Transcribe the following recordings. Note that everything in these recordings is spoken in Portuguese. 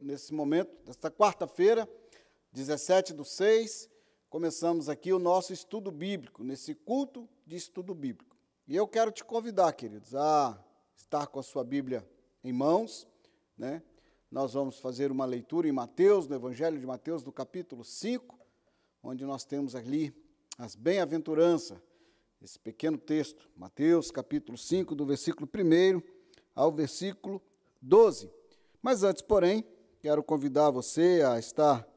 nesse momento, nesta quarta-feira, 17/6, começamos aqui o nosso estudo bíblico, nesse culto de estudo bíblico. E eu quero te convidar, queridos, a estar com a sua Bíblia em mãos, né? Nós vamos fazer uma leitura em Mateus, no Evangelho de Mateus, no capítulo 5, onde nós temos ali as bem-aventuranças, esse pequeno texto, Mateus, capítulo 5, do versículo 1 ao versículo 12. Mas antes, porém, quero convidar você a estar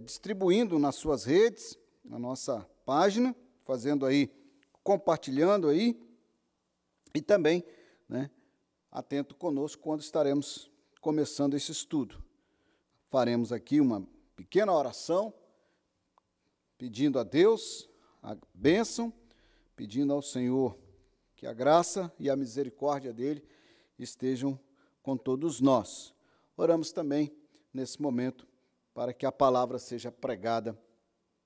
distribuindo nas suas redes, na nossa página, fazendo aí, compartilhando aí, e também, né, atento conosco quando estaremos começando esse estudo. Faremos aqui uma pequena oração, pedindo a Deus a bênção, pedindo ao Senhor que a graça e a misericórdia dele estejam com todos nós. Oramos também, nesse momento, para que a palavra seja pregada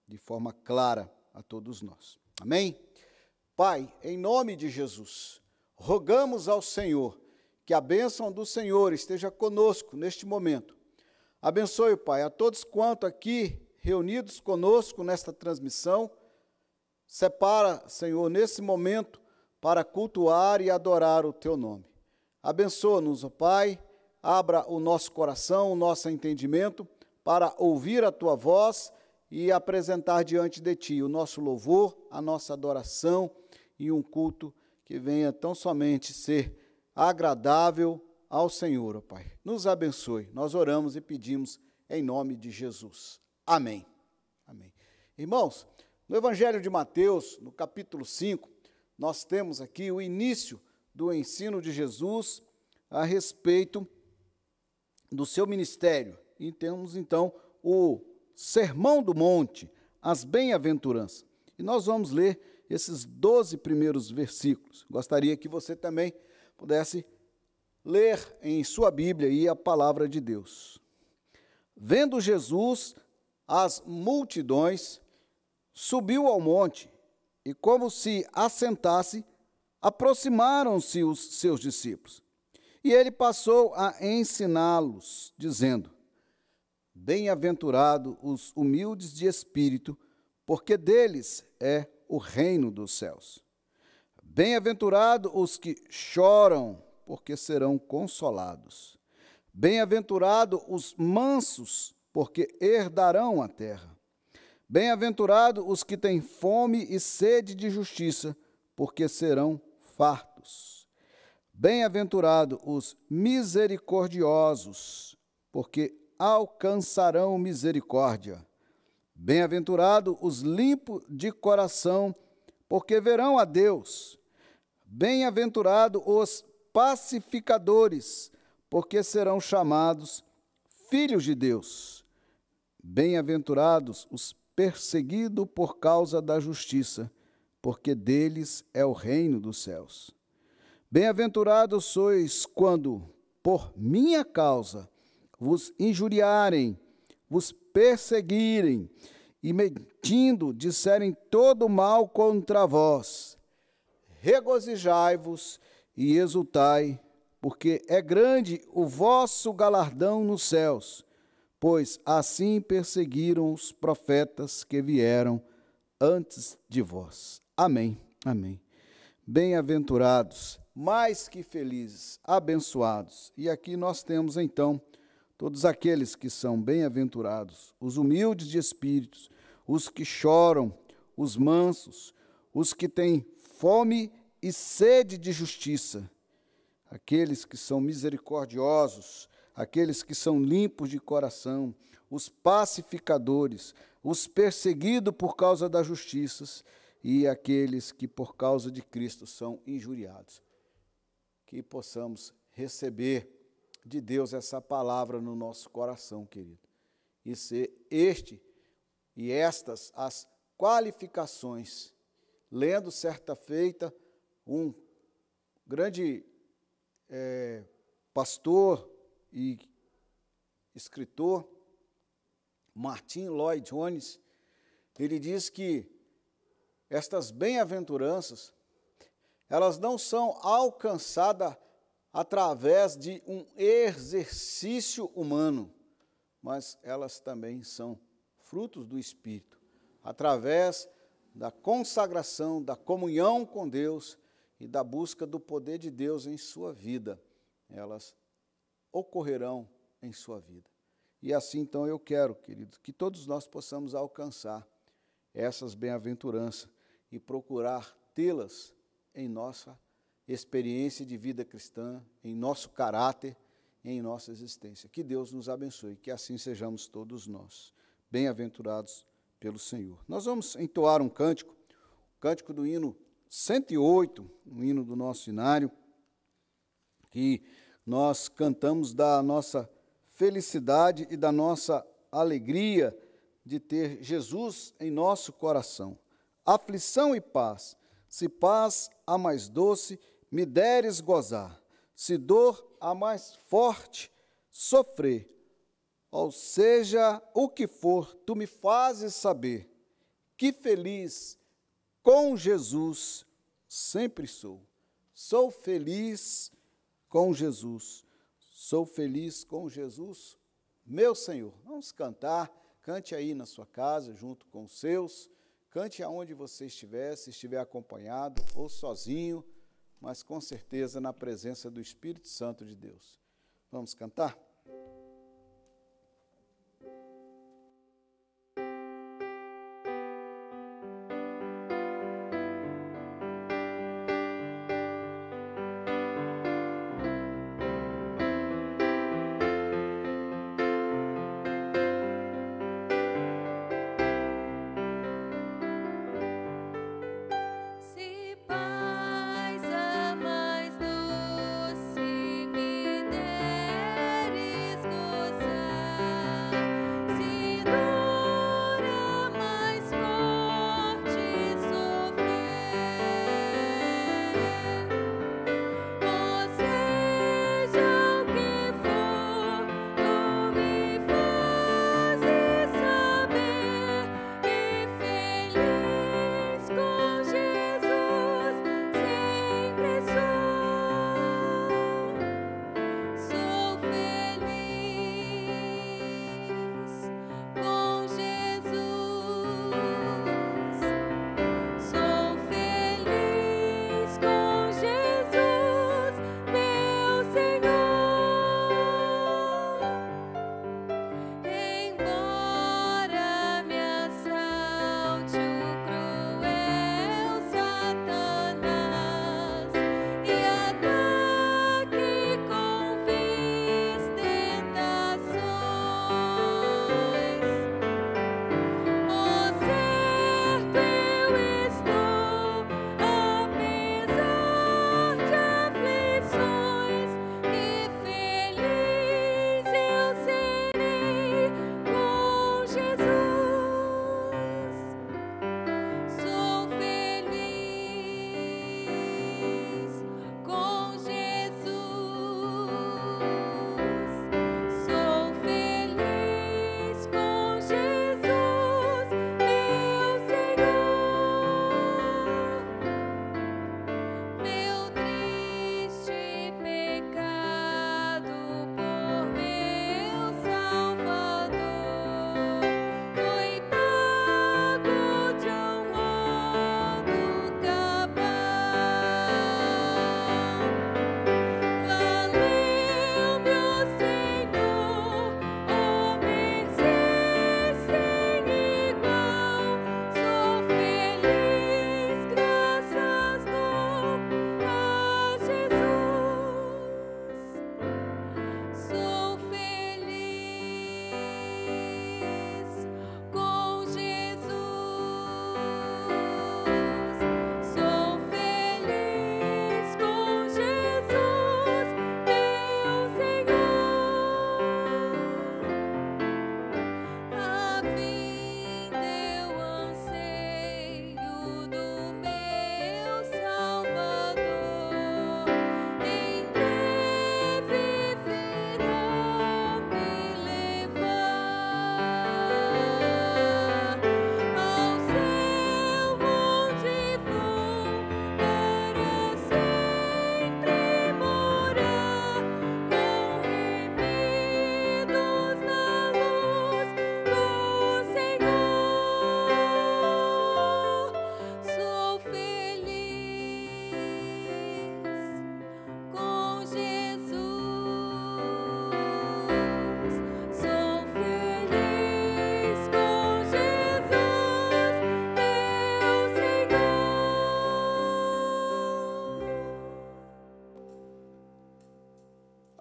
de forma clara a todos nós. Amém? Pai, em nome de Jesus, rogamos ao Senhor que a bênção do Senhor esteja conosco neste momento. Abençoe, Pai, a todos quanto aqui reunidos conosco nesta transmissão. Separa, Senhor, nesse momento para cultuar e adorar o Teu nome. Abençoa-nos, ó Pai, abra o nosso coração, o nosso entendimento para ouvir a Tua voz e apresentar diante de Ti o nosso louvor, a nossa adoração e um culto que venha tão somente ser agradável ao Senhor, ó Pai. Nos abençoe. Nós oramos e pedimos em nome de Jesus. Amém. Amém. Irmãos, no Evangelho de Mateus, no capítulo 5, nós temos aqui o início do ensino de Jesus a respeito do seu ministério. E temos, então, o Sermão do Monte, as bem-aventuranças. E nós vamos ler esses 12 primeiros versículos. Gostaria que você também pudesse ler em sua Bíblia aí a palavra de Deus. Vendo Jesus as multidões, subiu ao monte, e como se assentasse, aproximaram-se os seus discípulos. E ele passou a ensiná-los, dizendo: Bem-aventurado os humildes de espírito, porque deles é o reino dos céus. Bem-aventurado os que choram, porque serão consolados. Bem-aventurado os mansos, porque herdarão a terra. Bem-aventurado os que têm fome e sede de justiça, porque serão fartos. Bem-aventurado os misericordiosos, porque alcançarão misericórdia. Bem-aventurado os limpos de coração, porque verão a Deus. Bem-aventurado os pacificadores, porque serão chamados filhos de Deus. Bem-aventurados os perseguidos por causa da justiça, porque deles é o reino dos céus. Bem-aventurados sois quando, por minha causa, vos injuriarem, vos perseguirem, e mentindo disserem todo mal contra vós. Regozijai-vos e exultai, porque é grande o vosso galardão nos céus, pois assim perseguiram os profetas que vieram antes de vós. Amém, amém. Bem-aventurados, mais que felizes, abençoados. E aqui nós temos então todos aqueles que são bem-aventurados, os humildes de espíritos, os que choram, os mansos, os que têm fome e sede de justiça, aqueles que são misericordiosos, aqueles que são limpos de coração, os pacificadores, os perseguidos por causa das justiças e aqueles que por causa de Cristo são injuriados. Que possamos receber de Deus essa palavra no nosso coração, querido, e ser estas as qualificações. Lendo certa feita, um grande pastor e escritor, Martin Lloyd Jones, ele diz que estas bem-aventuranças, elas não são alcançadas através de um exercício humano, mas elas também são frutos do Espírito, através da consagração, da comunhão com Deus e da busca do poder de Deus em sua vida. Elas ocorrerão em sua vida. E assim, então, eu quero, queridos, que todos nós possamos alcançar essas bem-aventuranças e procurar tê-las em nossa experiência de vida cristã, em nosso caráter, em nossa existência. Que Deus nos abençoe, que assim sejamos todos nós, bem-aventurados pelo Senhor. Nós vamos entoar um cântico, o cântico do hino 108, um hino do nosso inário, que nós cantamos da nossa felicidade e da nossa alegria de ter Jesus em nosso coração. Aflição e paz, se paz a mais doce me deres gozar, se dor a mais forte sofrer, ou seja o que for, tu me fazes saber que feliz com Jesus sempre sou. Sou feliz com Jesus. Sou feliz com Jesus, meu Senhor. Vamos cantar, cante aí na sua casa, junto com os seus, cante aonde você estiver, se estiver acompanhado ou sozinho, mas com certeza na presença do Espírito Santo de Deus. Vamos cantar? Paz a mais doce me deres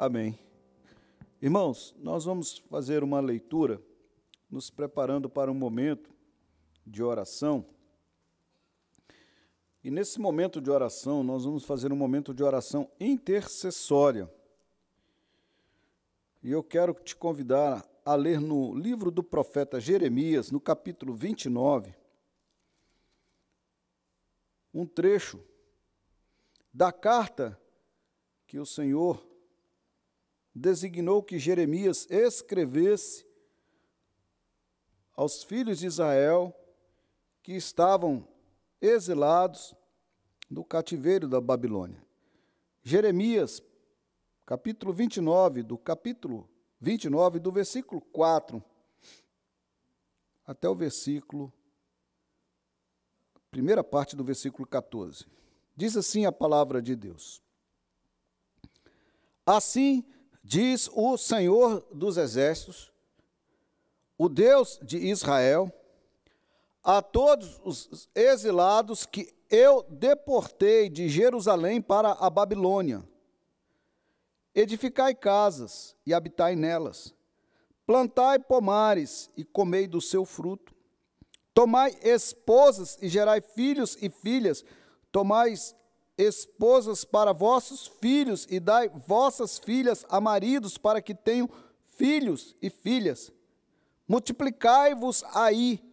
Amém. Irmãos, nós vamos fazer uma leitura, nos preparando para um momento de oração. E nesse momento de oração, nós vamos fazer um momento de oração intercessória. E eu quero te convidar a ler no livro do profeta Jeremias, no capítulo 29, um trecho da carta que o Senhor designou que Jeremias escrevesse aos filhos de Israel que estavam exilados no cativeiro da Babilônia. Jeremias, capítulo 29, do versículo 4 até o versículo, primeira parte do versículo 14. Diz assim a palavra de Deus: Assim diz o Senhor dos Exércitos, o Deus de Israel, a todos os exilados que eu deportei de Jerusalém para a Babilônia: edificai casas e habitai nelas, plantai pomares e comei do seu fruto, tomai esposas e gerai filhos e filhas, tomai esposas para vossos filhos e dai vossas filhas a maridos para que tenham filhos e filhas. Multiplicai-vos aí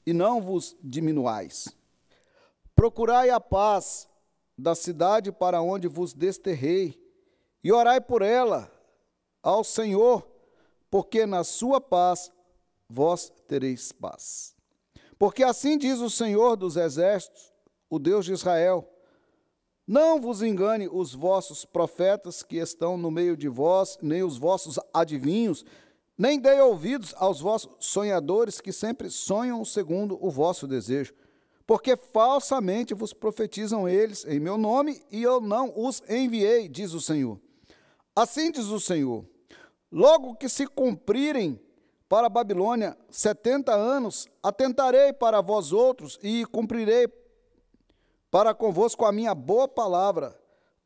e não vos diminuais. Procurai a paz da cidade para onde vos desterrei e orai por ela ao Senhor, porque na sua paz vós tereis paz. Porque assim diz o Senhor dos Exércitos, o Deus de Israel: não vos engane os vossos profetas que estão no meio de vós, nem os vossos adivinhos, nem dei ouvidos aos vossos sonhadores que sempre sonham segundo o vosso desejo. Porque falsamente vos profetizam eles em meu nome, e eu não os enviei, diz o Senhor. Assim diz o Senhor: logo que se cumprirem para a Babilônia 70 anos, atentarei para vós outros e cumprirei para convosco a minha boa palavra,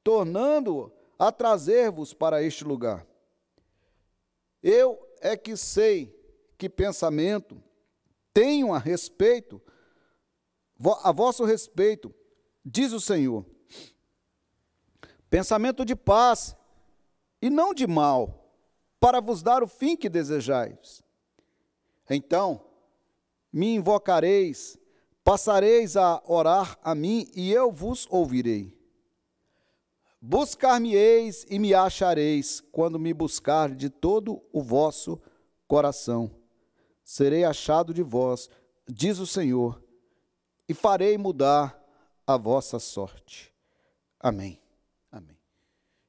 tornando-o a trazer-vos para este lugar. Eu é que sei que pensamento tenho a vosso respeito, diz o Senhor: pensamento de paz e não de mal, para vos dar o fim que desejais. Então me invocareis, passareis a orar a mim, e eu vos ouvirei. Buscar-me-eis e me achareis, quando me buscar de todo o vosso coração. Serei achado de vós, diz o Senhor, e farei mudar a vossa sorte. Amém. Amém.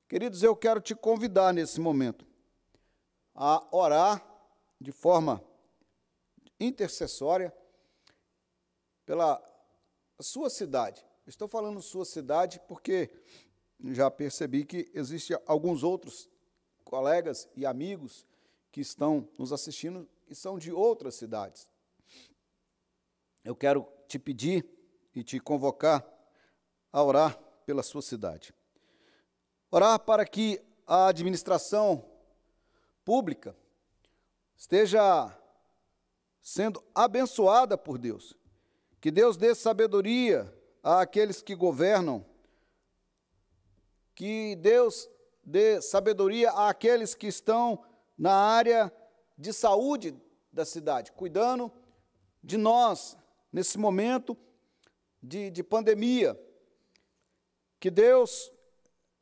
Queridos, eu quero te convidar nesse momento a orar de forma intercessória pela sua cidade. Estou falando sua cidade porque já percebi que existem alguns outros colegas e amigos que estão nos assistindo e são de outras cidades. Eu quero te pedir e te convocar a orar pela sua cidade. Orar para que a administração pública esteja sendo abençoada por Deus. Que Deus dê sabedoria àqueles que governam. Que Deus dê sabedoria àqueles que estão na área de saúde da cidade, cuidando de nós nesse momento de pandemia. Que Deus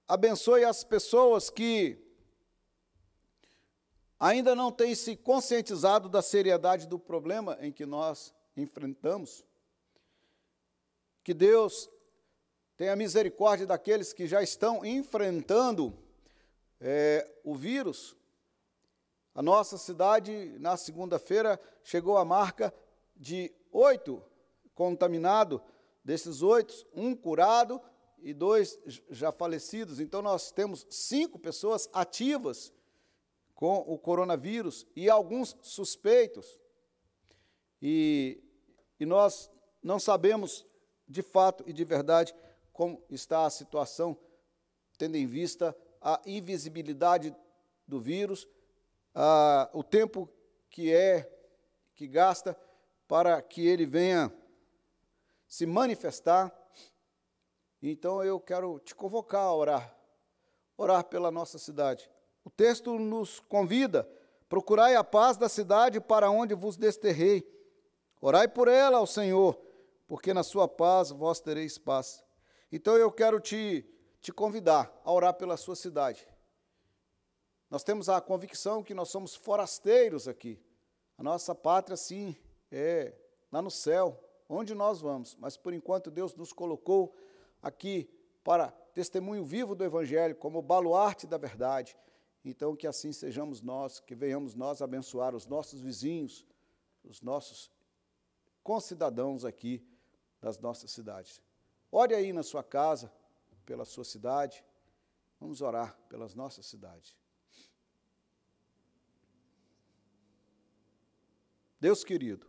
abençoe as pessoas que ainda não têm se conscientizado da seriedade do problema em que nós enfrentamos. Que Deus tenha misericórdia daqueles que já estão enfrentando o vírus. A nossa cidade, na segunda-feira, chegou à marca de 8 contaminados. Desses 8, 1 curado e 2 já falecidos. Então, nós temos 5 pessoas ativas com o coronavírus e alguns suspeitos. E nós não sabemos, de fato e de verdade, como está a situação, tendo em vista a invisibilidade do vírus, o tempo que gasta para que ele venha se manifestar. Então eu quero te convocar a orar pela nossa cidade. O texto nos convida: procurai a paz da cidade para onde vos desterrei. Orai por ela ao Senhor, porque na sua paz vós tereis paz. Então eu quero te convidar a orar pela sua cidade. Nós temos a convicção que nós somos forasteiros aqui. A nossa pátria, sim, é lá no céu, onde nós vamos. Mas, por enquanto, Deus nos colocou aqui para testemunho vivo do Evangelho, como baluarte da verdade. Então, que assim sejamos nós, que venhamos nós abençoar os nossos vizinhos, os nossos concidadãos aqui das nossas cidades. Ore aí na sua casa, pela sua cidade. Vamos orar pelas nossas cidades. Deus querido,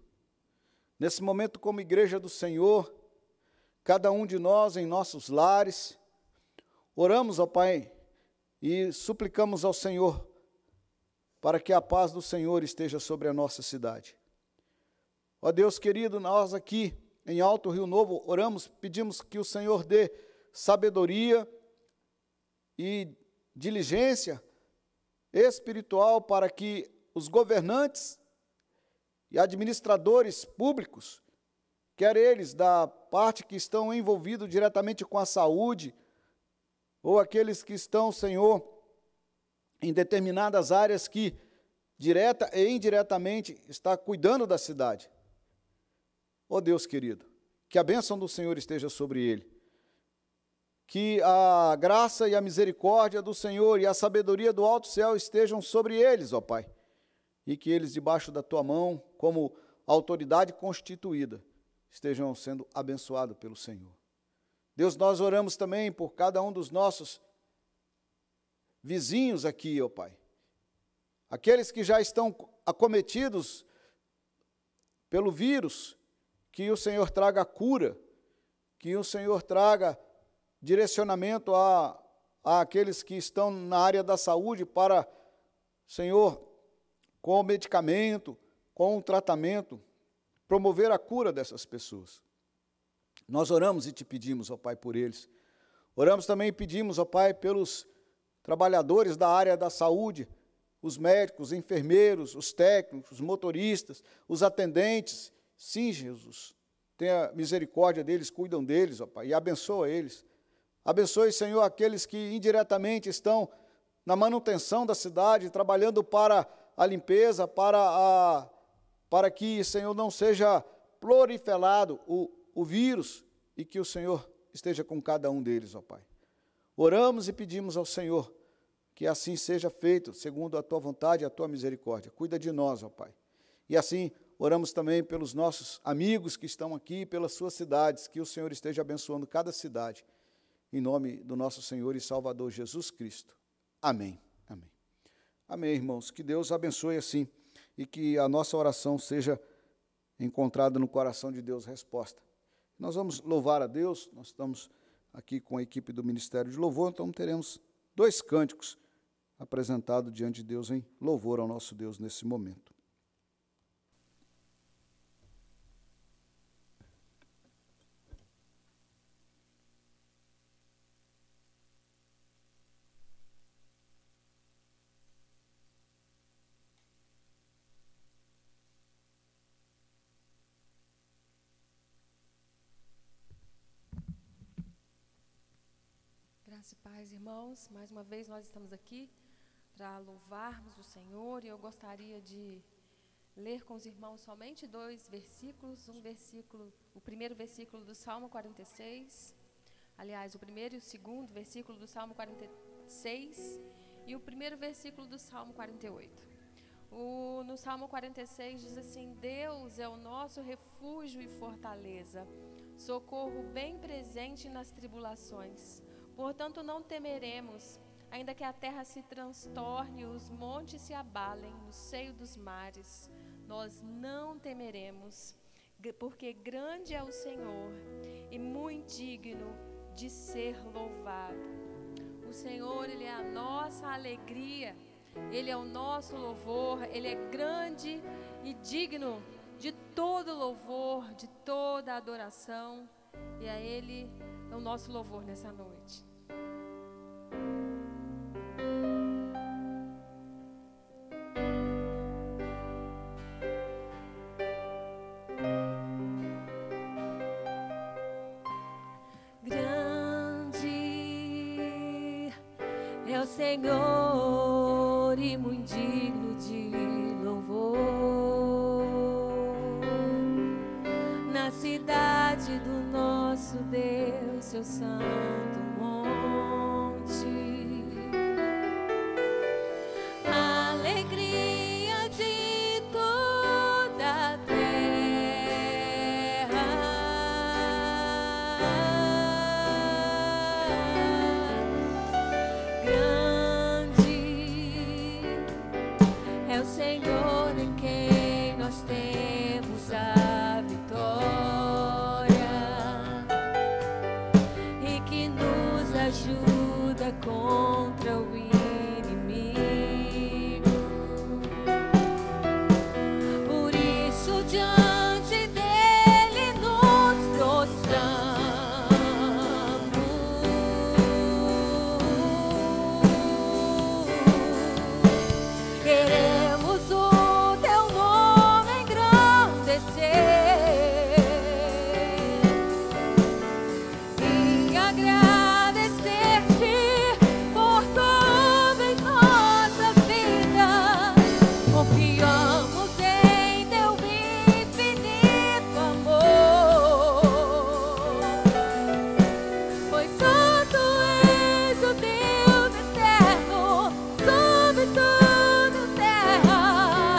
nesse momento, como igreja do Senhor, cada um de nós em nossos lares, oramos, ó Pai, e suplicamos ao Senhor para que a paz do Senhor esteja sobre a nossa cidade. Ó Deus querido, nós aqui em Alto Rio Novo oramos, pedimos que o Senhor dê sabedoria e diligência espiritual para que os governantes e administradores públicos, quer eles da parte que estão envolvidos diretamente com a saúde, ou aqueles que estão, Senhor, em determinadas áreas que, direta e indiretamente, está cuidando da cidade. Ó Deus querido, que a bênção do Senhor esteja sobre ele, que a graça e a misericórdia do Senhor e a sabedoria do alto céu estejam sobre eles, ó Pai, e que eles, debaixo da tua mão, como autoridade constituída, estejam sendo abençoados pelo Senhor. Deus, nós oramos também por cada um dos nossos vizinhos aqui, ó Pai. Aqueles que já estão acometidos pelo vírus, que o Senhor traga cura, que o Senhor traga direcionamento àqueles que estão na área da saúde para, Senhor, com o medicamento, com o tratamento, promover a cura dessas pessoas. Nós oramos e te pedimos, ó Pai, por eles. Oramos também e pedimos, ó Pai, pelos trabalhadores da área da saúde, os médicos, os enfermeiros, os técnicos, os motoristas, os atendentes. Sim, Jesus, tenha misericórdia deles, cuidam deles, ó Pai, e abençoa eles. Abençoe, Senhor, aqueles que indiretamente estão na manutenção da cidade, trabalhando para a limpeza, para que, Senhor, não seja proliferado o vírus e que o Senhor esteja com cada um deles, ó Pai. Oramos e pedimos ao Senhor que assim seja feito, segundo a tua vontade e a tua misericórdia. Cuida de nós, ó Pai. E assim, oramos também pelos nossos amigos que estão aqui, pelas suas cidades, que o Senhor esteja abençoando cada cidade, em nome do nosso Senhor e Salvador Jesus Cristo. Amém. Amém. Amém, irmãos. Que Deus abençoe assim e que a nossa oração seja encontrada no coração de Deus resposta. Nós vamos louvar a Deus, nós estamos aqui com a equipe do Ministério de Louvor, então teremos 2 cânticos apresentados diante de Deus em louvor ao nosso Deus nesse momento. Graça e paz, irmãos. Mais uma vez nós estamos aqui para louvarmos o Senhor e eu gostaria de ler com os irmãos somente 2 versículos, o primeiro versículo do Salmo 46, aliás, o primeiro e o segundo versículo do Salmo 46 e o primeiro versículo do Salmo 48. No Salmo 46 diz assim: Deus é o nosso refúgio e fortaleza, socorro bem presente nas tribulações. Portanto, não temeremos, ainda que a terra se transtorne e os montes se abalem no seio dos mares. Nós não temeremos, porque grande é o Senhor e muito digno de ser louvado. O Senhor, Ele é a nossa alegria, Ele é o nosso louvor, Ele é grande e digno de todo louvor, de toda adoração, e a Ele é o nosso louvor nessa noite. Senhor, e muito digno de louvor, na cidade do nosso Deus, seu santo monte. A alegria de toda a terra, é o Senhor em quem nós temos a vitória e que nos ajuda contra o inimigo. Por isso diante dele nos prostramos. Queremos o teu nome engrandecer e agradecer-te por tudo em nossas vidas. Confiamos em teu infinito amor, pois santo és o Deus eterno, sobre tudo, terra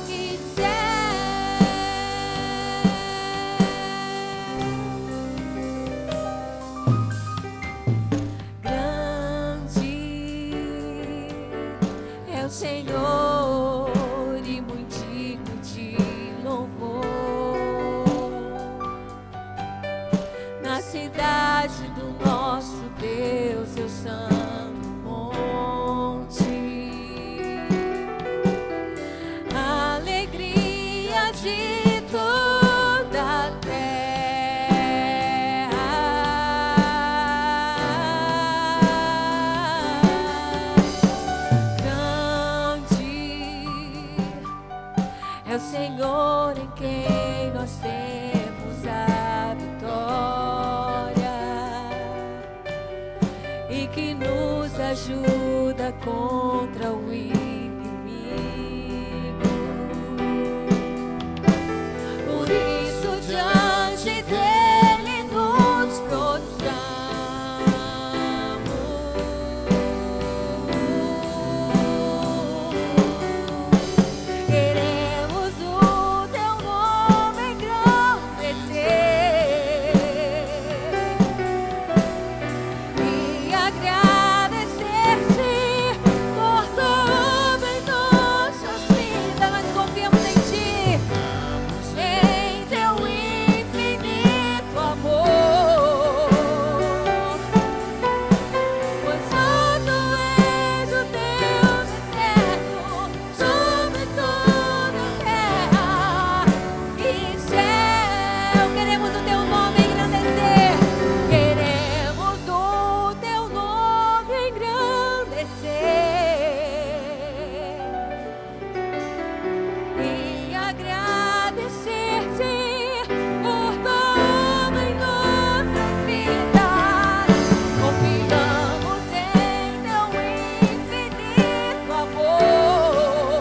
e céu. Grande é o Senhor e muito digno de louvor, na cidade do nosso Deus, seu santo monte. A alegria de toda a terra, grande é o Senhor em quem nós temos a vitória e que nos ajuda contra o inimigo. Por isso diante dele nos prostramos. Queremos o teu nome engrandecer e agradecer-te por tudo em nossas vidas. Nós confiamos em ti, em teu infinito amor, pois santo és o Deus eterno, sobre toda a terra e céu. Queremos o teu nome engrandecer, queremos o teu nome engrandecer e agradecer-te por tudo em nossas vidas. Confiamos em teu infinito amor,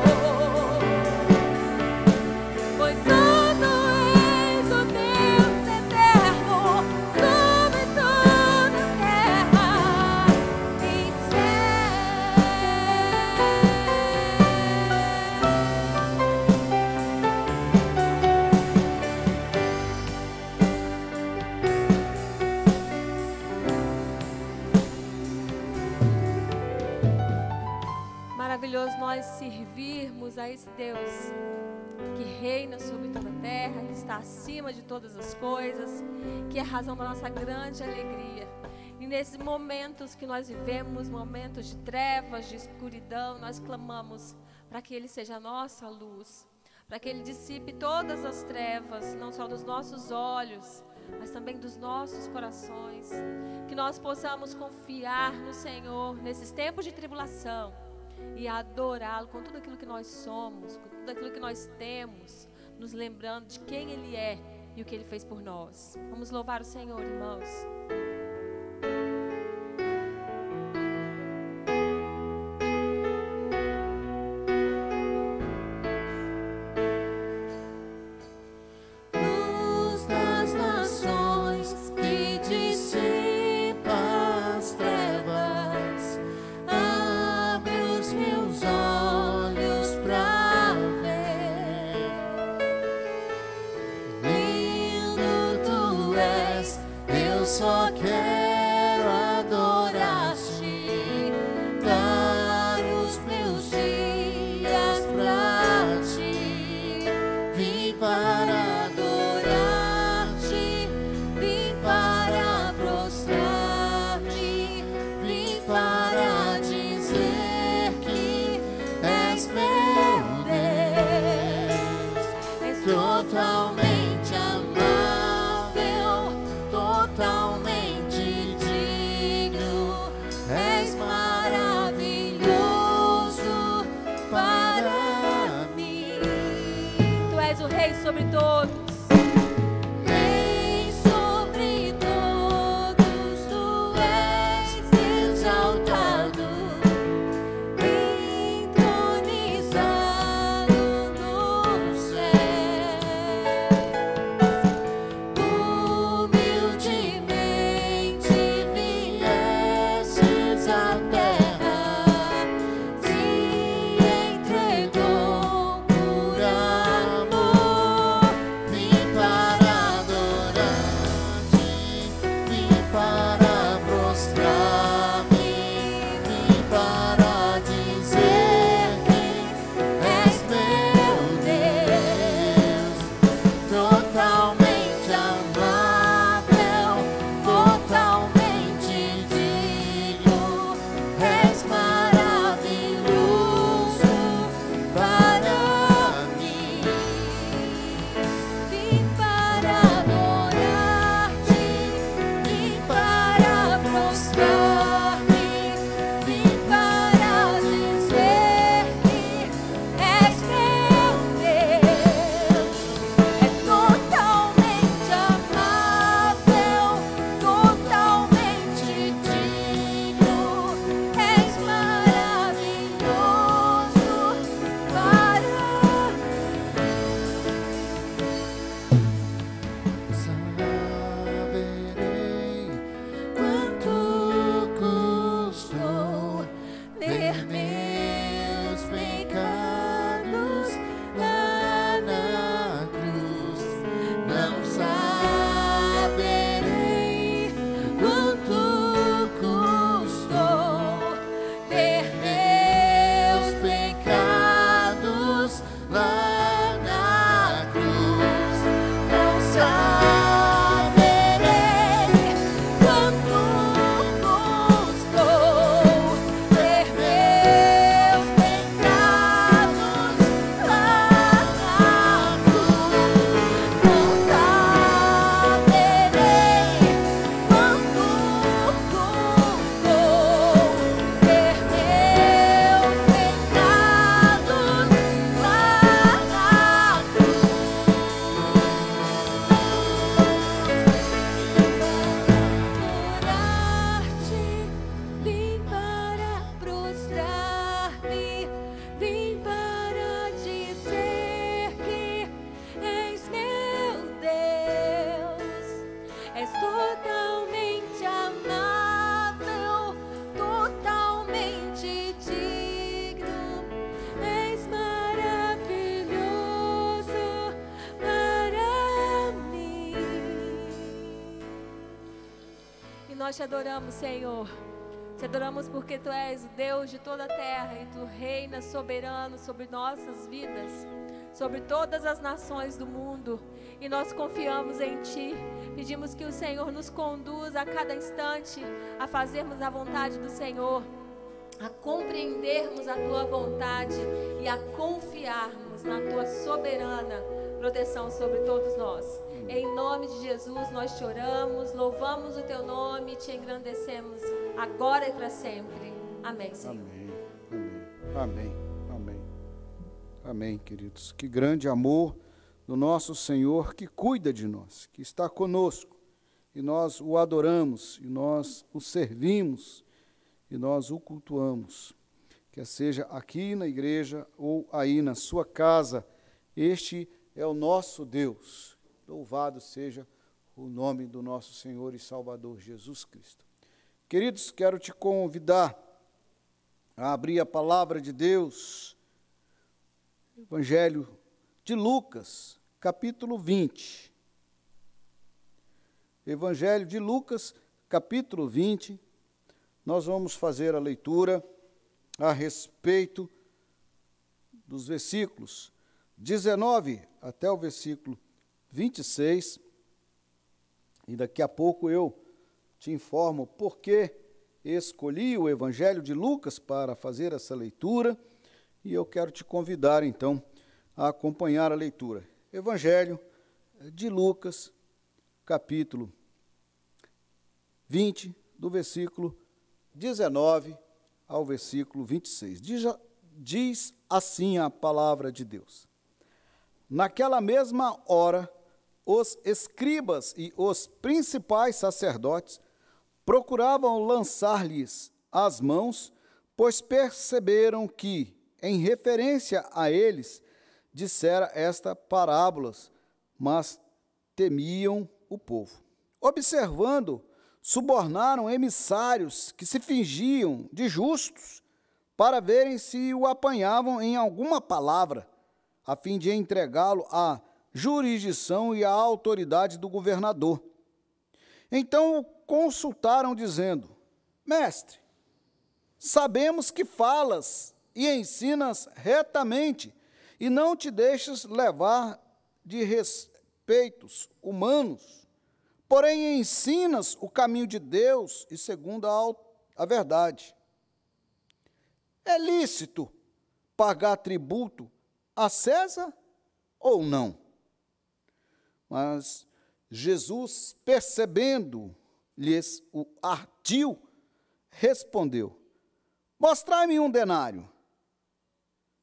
pois santo és o Deus eterno, sobre toda a terra e céu. Maravilhoso nós servirmos a esse Deus que reina sobre toda a terra, que está acima de todas as coisas, que é a razão da nossa grande alegria. E nesses momentos que nós vivemos, momentos de trevas, de escuridão, nós clamamos para que Ele seja a nossa luz, para que Ele dissipe todas as trevas, não só dos nossos olhos, mas também dos nossos corações. Que nós possamos confiar no Senhor nesses tempos de tribulação e adorá-lo com tudo aquilo que nós somos, com tudo aquilo que nós temos, nos lembrando de quem Ele é e o que Ele fez por nós. Vamos louvar o Senhor, irmãos. Só quero adorar-te, dar os meus dias pra ti. Vim para adorar-te, vim para prostrar-me, vim para dizer que és meu Deus, és totalmente amável, totalmente digno, és maravilhoso para mim. Tu és o Rei sobre todos. Rei sobre todos, tu és exaltado, entronizado no céu. Humildemente viestes à terra, se entregou por amor. Vim para adorar-te, vim para prostrar-me, vim para dizer que és meu Deus, totalmente amável, totalmente digno, és maravilhoso para mim. Vim para adorar-te, vim para prostrar-me, vim para dizer que és meu Deus, és totalmente amável, totalmente digno, és maravilhoso para mim. Saberei quanto custou ter meus pecados lá na cruz. Não saberei quanto custou ter meus pecados lá na cruz. Não saberei quanto custou ter meus pecados lá na cruz. Não saberei quanto custou ter meus pecados lá na adorar-te, vim para prostrar-me, vim para dizer que és meu Deus, és totalmente amável, totalmente digno, és maravilhoso para mim. E nós te adoramos, Senhor. Te adoramos porque Tu és o Deus de toda a terra e Tu reinas soberano sobre nossas vidas. sobre todas as nações do mundo. E nós confiamos em Ti. Pedimos que o Senhor nos conduza a cada instante a fazermos a vontade do Senhor, a compreendermos a Tua vontade e a confiarmos na Tua soberana proteção sobre todos nós. Em nome de Jesus nós te oramos, louvamos o Teu nome e te engrandecemos agora e para sempre. Amém, Senhor. Amém. Amém, queridos. Que grande amor do nosso Senhor que cuida de nós, que está conosco, e nós o adoramos, e nós o servimos, e nós o cultuamos. Quer seja aqui na igreja ou aí na sua casa, este é o nosso Deus. Louvado seja o nome do nosso Senhor e Salvador Jesus Cristo. Queridos, quero te convidar a abrir a palavra de Deus, Evangelho de Lucas, capítulo 20. Evangelho de Lucas, capítulo 20, nós vamos fazer a leitura a respeito dos versículos 19 até o versículo 26, e daqui a pouco eu te informo por que escolhi o Evangelho de Lucas para fazer essa leitura, e eu quero te convidar, então, a acompanhar a leitura. Evangelho de Lucas, capítulo 20, do versículo 19 ao versículo 26. Diz assim a palavra de Deus. Naquela mesma hora, os escribas e os principais sacerdotes procuravam lançar-lhes as mãos, pois perceberam que, em referência a eles, dissera esta parábolas, mas temiam o povo. Observando, subornaram emissários que se fingiam de justos, para verem se o apanhavam em alguma palavra, a fim de entregá-lo à jurisdição e à autoridade do governador. Então o consultaram, dizendo: Mestre, sabemos que falas e ensinas retamente, e não te deixas levar de respeitos humanos, porém ensinas o caminho de Deus e segundo a verdade. É lícito pagar tributo a César ou não? Mas Jesus, percebendo-lhes o ardil, respondeu: Mostrai-me um denário.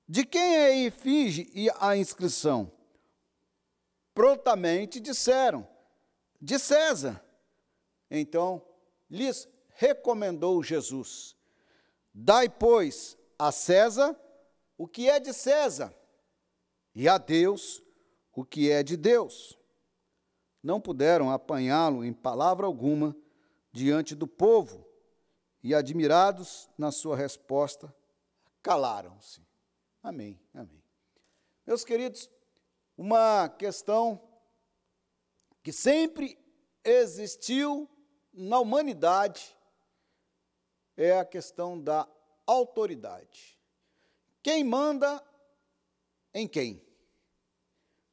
De quem é a efígie e a inscrição? Prontamente disseram: de César. Então lhes recomendou Jesus: Dai, pois, a César o que é de César, e a Deus o que é de Deus. Não puderam apanhá-lo em palavra alguma diante do povo, e, admirados na sua resposta, calaram-se. Amém, amém. Meus queridos, uma questão que sempre existiu na humanidade é a questão da autoridade. Quem manda em quem?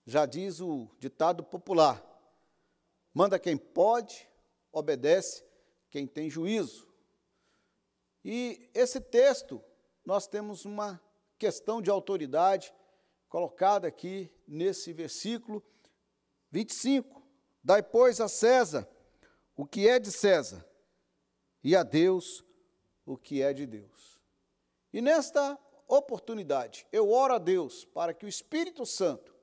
Já diz o ditado popular: manda quem pode, obedece quem tem juízo. E esse texto, nós temos uma questão de autoridade colocada aqui nesse versículo 25. Dai, pois, a César o que é de César, e a Deus o que é de Deus. E nesta oportunidade, eu oro a Deus para que o Espírito Santo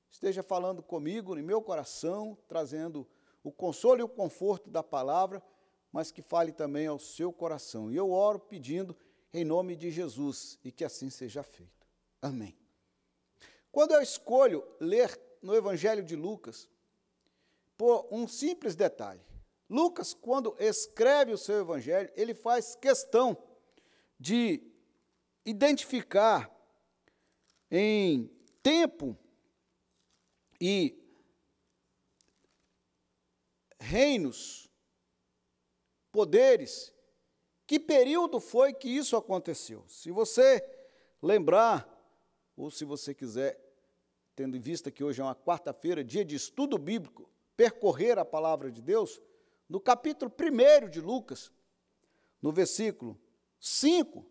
esteja falando comigo, no meu coração, trazendo o consolo e o conforto da palavra, mas que fale também ao seu coração. E eu oro pedindo em nome de Jesus, e que assim seja feito. Amém. Quando eu escolho ler no Evangelho de Lucas, por um simples detalhe, Lucas, quando escreve o seu Evangelho, ele faz questão de identificar em tempo e reinos, poderes, que período foi que isso aconteceu. Se você lembrar, ou se você quiser tendo em vista que hoje é uma quarta-feira, dia de estudo bíblico, percorrer a palavra de Deus, no capítulo 1 de Lucas, no versículo 5,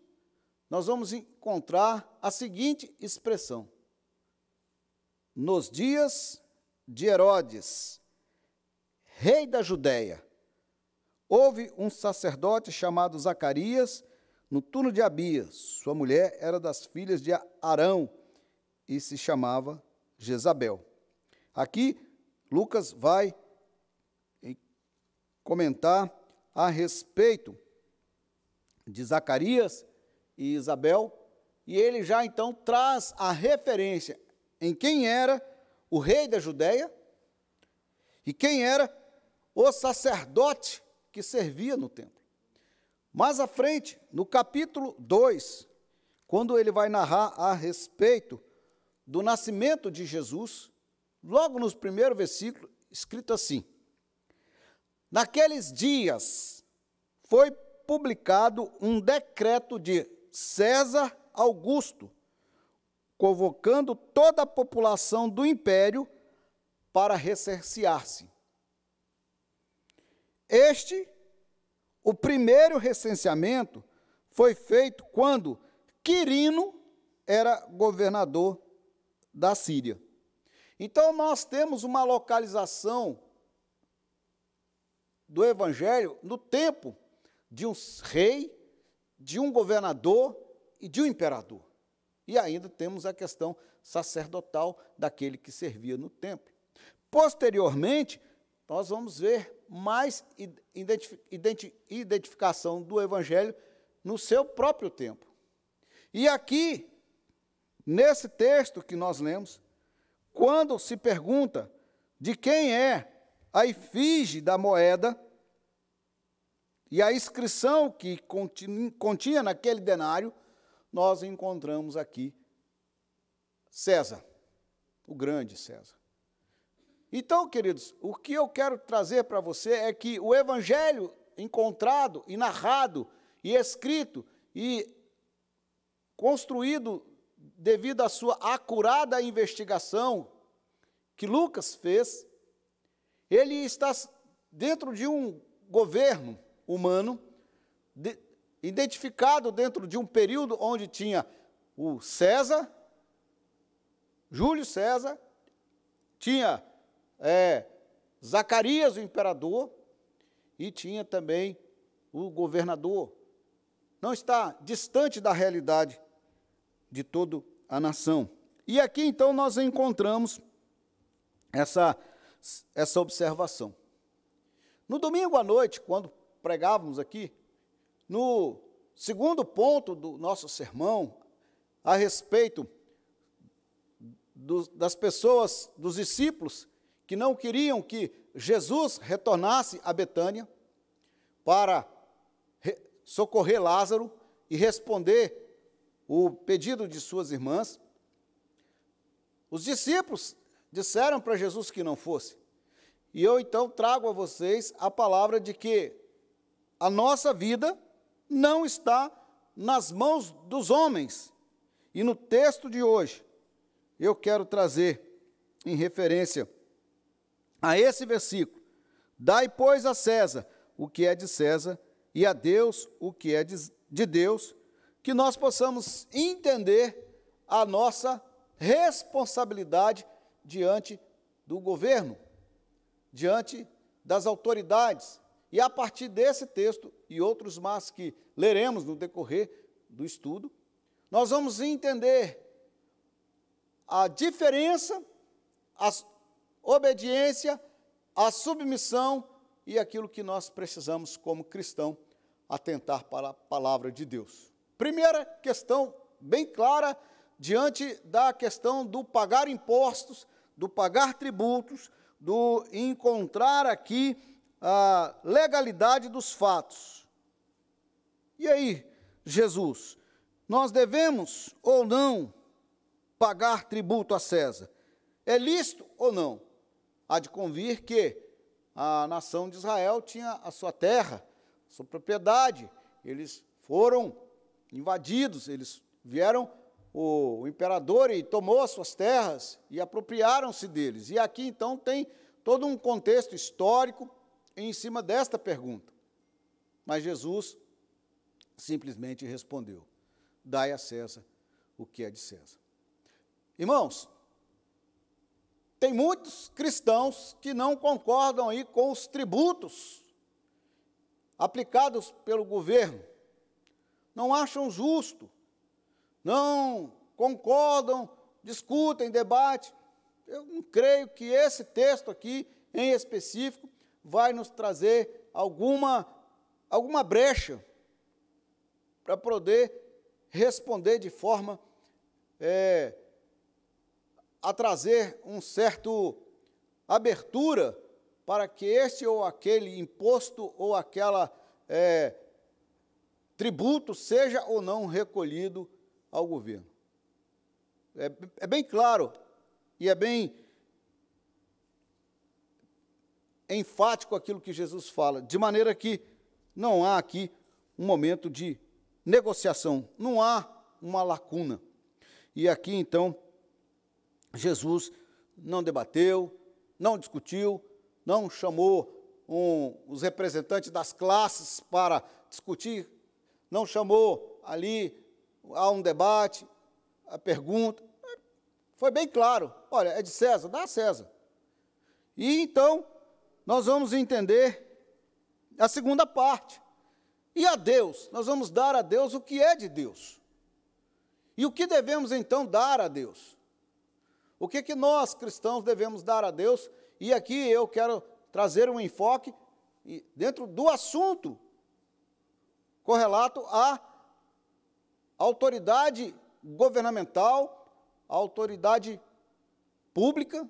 nós vamos encontrar a seguinte expressão: nos dias de Herodes, rei da Judéia, houve um sacerdote chamado Zacarias, no turno de Abias. Sua mulher era das filhas de Arão e se chamava Jezabel. Aqui, Lucas vai comentar a respeito de Zacarias e Isabel, e ele já então traz a referência em quem era o rei da Judéia e quem era o sacerdote que servia no templo. Mais à frente, no capítulo 2, quando ele vai narrar a respeito do nascimento de Jesus, logo nos primeiros versículos, escrito assim: naqueles dias foi publicado um decreto de César Augusto, convocando toda a população do império para recensear-se. O primeiro recenseamento foi feito quando Quirino era governador da Síria. Então, nós temos uma localização do Evangelho no tempo de um rei, de um governador e de um imperador. E ainda temos a questão sacerdotal daquele que servia no templo. Posteriormente, nós vamos ver mais identificação do Evangelho no seu próprio tempo. E aqui, nesse texto que nós lemos, quando se pergunta de quem é a efígie da moeda e a inscrição que continha naquele denário, nós encontramos aqui César, o grande César. Então, queridos, o que eu quero trazer para você é que o Evangelho encontrado e narrado e escrito e construído devido à sua acurada investigação que Lucas fez, ele está dentro de um governo humano, identificado dentro de um período onde tinha o César, Júlio César, tinha Zacarias, o imperador, e tinha também o governador. Não está distante da realidade de toda a nação. E aqui, então, nós encontramos essa observação. No domingo à noite, quando pregávamos aqui, no segundo ponto do nosso sermão, a respeito das pessoas, dos discípulos, que não queriam que Jesus retornasse a Betânia para socorrer Lázaro e responder o pedido de suas irmãs, os discípulos disseram para Jesus que não fosse. E eu então trago a vocês a palavra de que a nossa vida não está nas mãos dos homens. E no texto de hoje, eu quero trazer em referência a esse versículo: dai, pois, a César o que é de César e a Deus o que é de Deus, que nós possamos entender a nossa responsabilidade diante do governo, diante das autoridades. E a partir desse texto e outros mais que leremos no decorrer do estudo, nós vamos entender a diferença, a obediência, a submissão e aquilo que nós precisamos como cristão atentar para a palavra de Deus. Primeira questão bem clara diante da questão do pagar impostos, do pagar tributos, do encontrar aqui a legalidade dos fatos. E aí, Jesus, nós devemos ou não pagar tributo a César? É lícito ou não? Há de convir que a nação de Israel tinha a sua terra, a sua propriedade, eles foram invadidos, eles vieram o imperador e tomou as suas terras e apropriaram-se deles. E aqui, então, tem todo um contexto histórico em cima desta pergunta. Mas Jesus simplesmente respondeu: dai a César o que é de César. Irmãos, tem muitos cristãos que não concordam aí com os tributos aplicados pelo governo, não acham justo, não concordam, discutem, debatem. Eu não creio que esse texto aqui, em específico, vai nos trazer alguma brecha para poder responder de forma a trazer um certo abertura para que este ou aquele imposto ou aquela tributo seja ou não recolhido ao governo. É bem claro e é bem enfático aquilo que Jesus fala, de maneira que não há aqui um momento de negociação, não há uma lacuna. E aqui, então, Jesus não debateu, não discutiu, não chamou os representantes das classes para discutir, não chamou ali a um debate, a pergunta. Foi bem claro: olha, é de César, dá a César. E então, nós vamos entender a segunda parte. E a Deus? Nós vamos dar a Deus o que é de Deus. E o que devemos então dar a Deus? O que nós, cristãos, devemos dar a Deus? E aqui eu quero trazer um enfoque dentro do assunto correlato à autoridade governamental, à autoridade pública,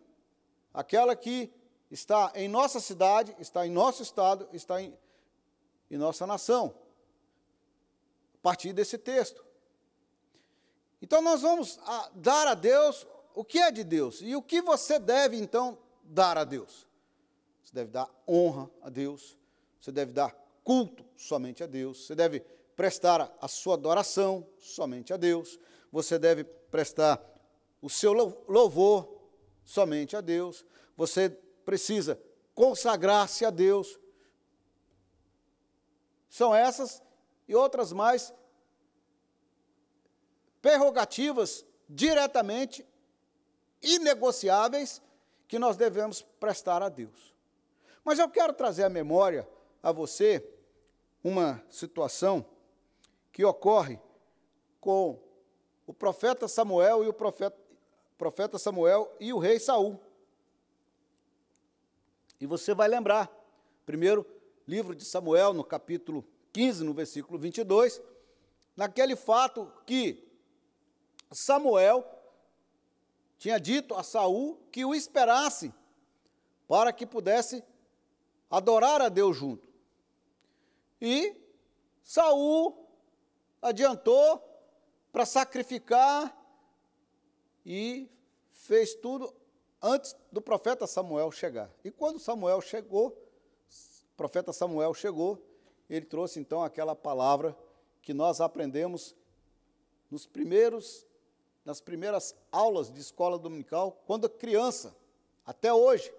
aquela que está em nossa cidade, está em nosso estado, está em nossa nação, a partir desse texto. Então, nós vamos dar a Deus o que é de Deus. E o que você deve, então, dar a Deus? Você deve dar honra a Deus, você deve dar culto somente a Deus, você deve prestar a sua adoração somente a Deus, você deve prestar o seu louvor somente a Deus, você precisa consagrar-se a Deus. São essas e outras mais prerrogativas diretamente inegociáveis que nós devemos prestar a Deus. Mas eu quero trazer à memória a você uma situação que ocorre com o profeta Samuel e o profeta Samuel e o rei Saul. E você vai lembrar, primeiro livro de Samuel, no capítulo 15, no versículo 22, naquele fato que Samuel tinha dito a Saul que o esperasse para que pudesse adorar a Deus junto. E Saul adiantou para sacrificar e fez tudo antes do profeta Samuel chegar. E quando Samuel chegou, o profeta Samuel chegou, ele trouxe então aquela palavra que nós aprendemos nas primeiras aulas de escola dominical, quando criança, até hoje,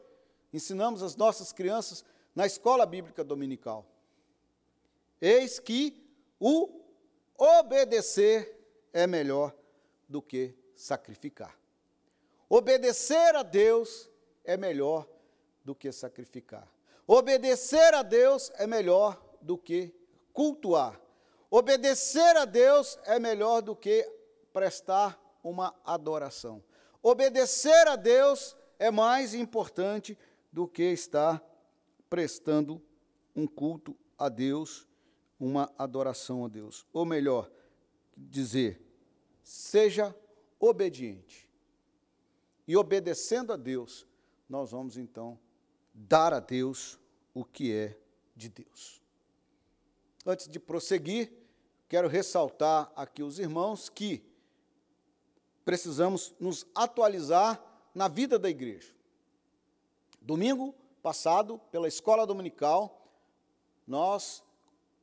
ensinamos as nossas crianças na escola bíblica dominical. Eis que o obedecer é melhor do que sacrificar. Obedecer a Deus é melhor do que sacrificar. Obedecer a Deus é melhor do que cultuar. Obedecer a Deus é melhor do que prestar uma adoração. Obedecer a Deus é mais importante do que estar prestando um culto a Deus, uma adoração a Deus. Ou melhor, dizer, seja obediente. E obedecendo a Deus, nós vamos então dar a Deus o que é de Deus. Antes de prosseguir, quero ressaltar aqui os irmãos que precisamos nos atualizar na vida da igreja. Domingo passado, pela escola dominical, nós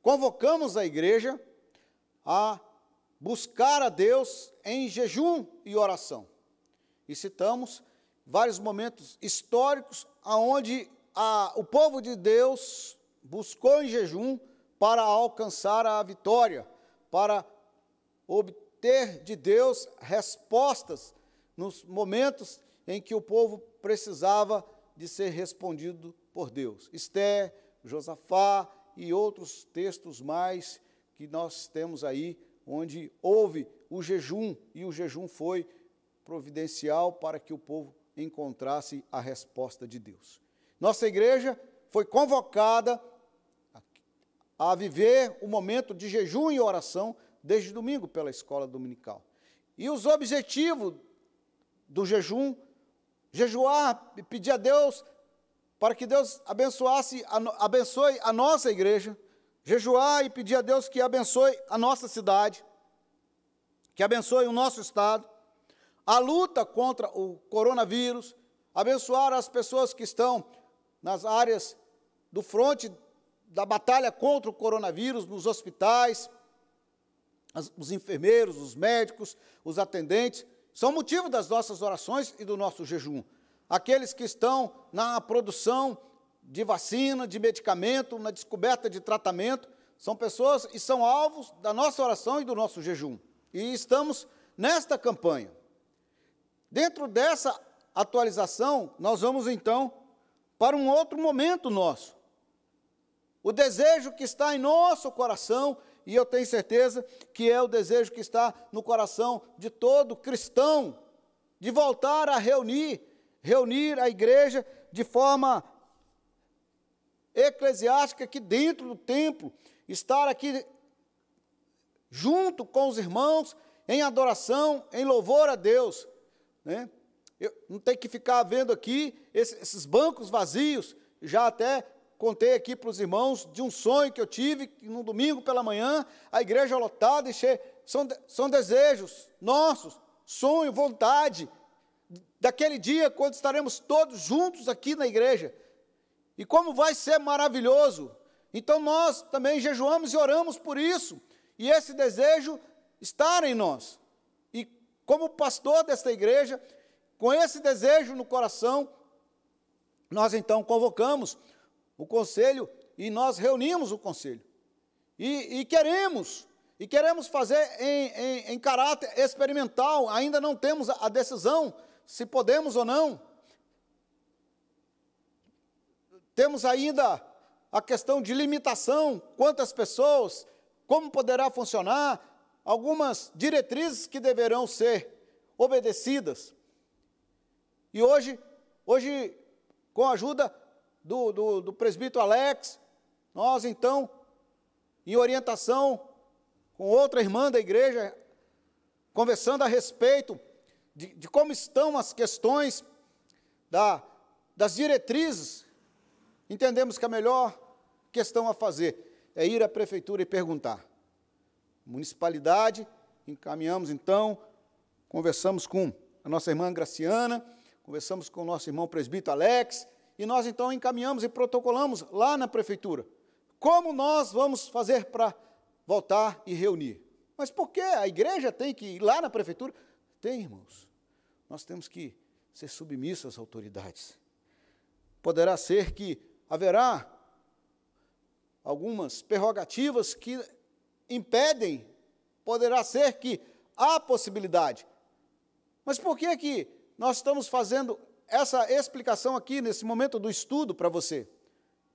convocamos a igreja a buscar a Deus em jejum e oração. E citamos vários momentos históricos onde o povo de Deus buscou em jejum para alcançar a vitória, para obter de Deus respostas nos momentos em que o povo precisava de ser respondido por Deus. Esté, Josafá e outros textos mais que nós temos aí, onde houve o jejum, e o jejum foi providencial para que o povo encontrasse a resposta de Deus. Nossa igreja foi convocada a viver o momento de jejum e oração desde domingo pela escola dominical. E os objetivos do jejum: jejuar e pedir a Deus para que Deus abençoe a nossa igreja, jejuar e pedir a Deus que abençoe a nossa cidade, que abençoe o nosso estado, a luta contra o coronavírus, abençoar as pessoas que estão nas áreas do fronte da batalha contra o coronavírus, nos hospitais, os enfermeiros, os médicos, os atendentes, são motivo das nossas orações e do nosso jejum. Aqueles que estão na produção de vacina, de medicamento, na descoberta de tratamento, são pessoas e são alvos da nossa oração e do nosso jejum. E estamos nesta campanha. Dentro dessa atualização, nós vamos então para um outro momento nosso. O desejo que está em nosso coração, e eu tenho certeza que é o desejo que está no coração de todo cristão, de voltar a reunir a igreja de forma eclesiástica aqui dentro do templo, estar aqui junto com os irmãos em adoração, em louvor a Deus, né? Eu não tenho que ficar vendo aqui esses bancos vazios. Já até contei aqui para os irmãos de um sonho que eu tive no domingo pela manhã, a igreja lotada e cheia. São desejos nossos, sonho, vontade, daquele dia quando estaremos todos juntos aqui na igreja. E como vai ser maravilhoso. Então nós também jejuamos e oramos por isso. E esse desejo está em nós. E como pastor desta igreja, com esse desejo no coração, nós então convocamos o conselho e nós reunimos o conselho. E queremos fazer em caráter experimental. Ainda não temos a decisão se podemos ou não. Temos ainda a questão de limitação, quantas pessoas, como poderá funcionar, algumas diretrizes que deverão ser obedecidas. E hoje com a ajuda do presbítero Alex, nós então, em orientação com outra irmã da igreja, conversando a respeito de como estão as questões das diretrizes, entendemos que a melhor questão a fazer é ir à prefeitura e perguntar. Municipalidade, encaminhamos então, conversamos com a nossa irmã Graciana, conversamos com o nosso irmão presbítero Alex, e nós então encaminhamos e protocolamos lá na prefeitura. Como nós vamos fazer para voltar e reunir? Mas por que a igreja tem que ir lá na prefeitura? Tem, irmãos. Nós temos que ser submissos às autoridades. Poderá ser que haverá algumas prerrogativas que impedem, poderá ser que há possibilidade. Mas por que que nós estamos fazendo essa explicação aqui, nesse momento do estudo para você?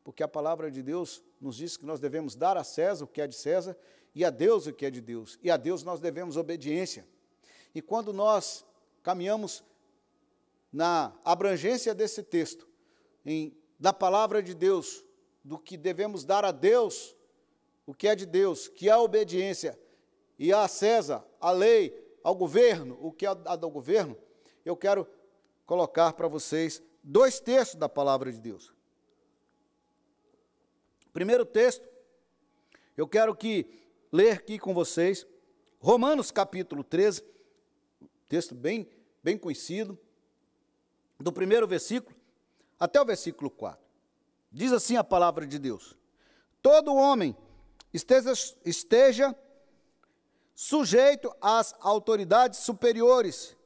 Porque a palavra de Deus nos diz que nós devemos dar a César o que é de César e a Deus o que é de Deus. E a Deus nós devemos obediência. E quando nós caminhamos na abrangência desse texto, da palavra de Deus, do que devemos dar a Deus o que é de Deus, que é a obediência, e a César, a lei, ao governo, o que é do governo, eu quero colocar para vocês 2 textos da palavra de Deus. Primeiro texto, eu quero ler aqui com vocês, Romanos capítulo 13, texto bem conhecido, do primeiro versículo até o versículo 4. Diz assim a palavra de Deus: todo homem esteja sujeito às autoridades superiores,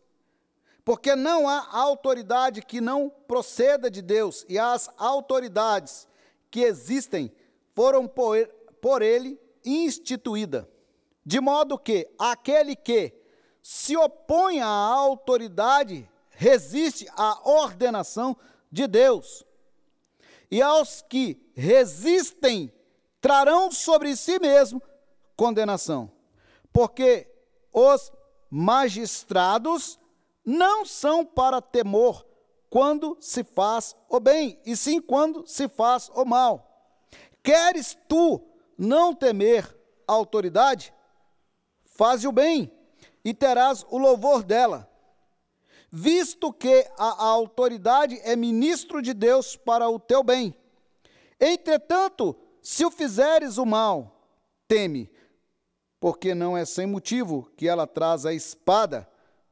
porque não há autoridade que não proceda de Deus, e as autoridades que existem foram por ele instituídas, de modo que aquele que se opõe à autoridade resiste à ordenação de Deus, e aos que resistem trarão sobre si mesmo condenação, porque os magistrados não são para temor quando se faz o bem, e sim quando se faz o mal. Queres tu não temer a autoridade? Faze o bem, e terás o louvor dela, visto que a autoridade é ministro de Deus para o teu bem. Entretanto, se o fizeres o mal, teme, porque não é sem motivo que ela traz a espada,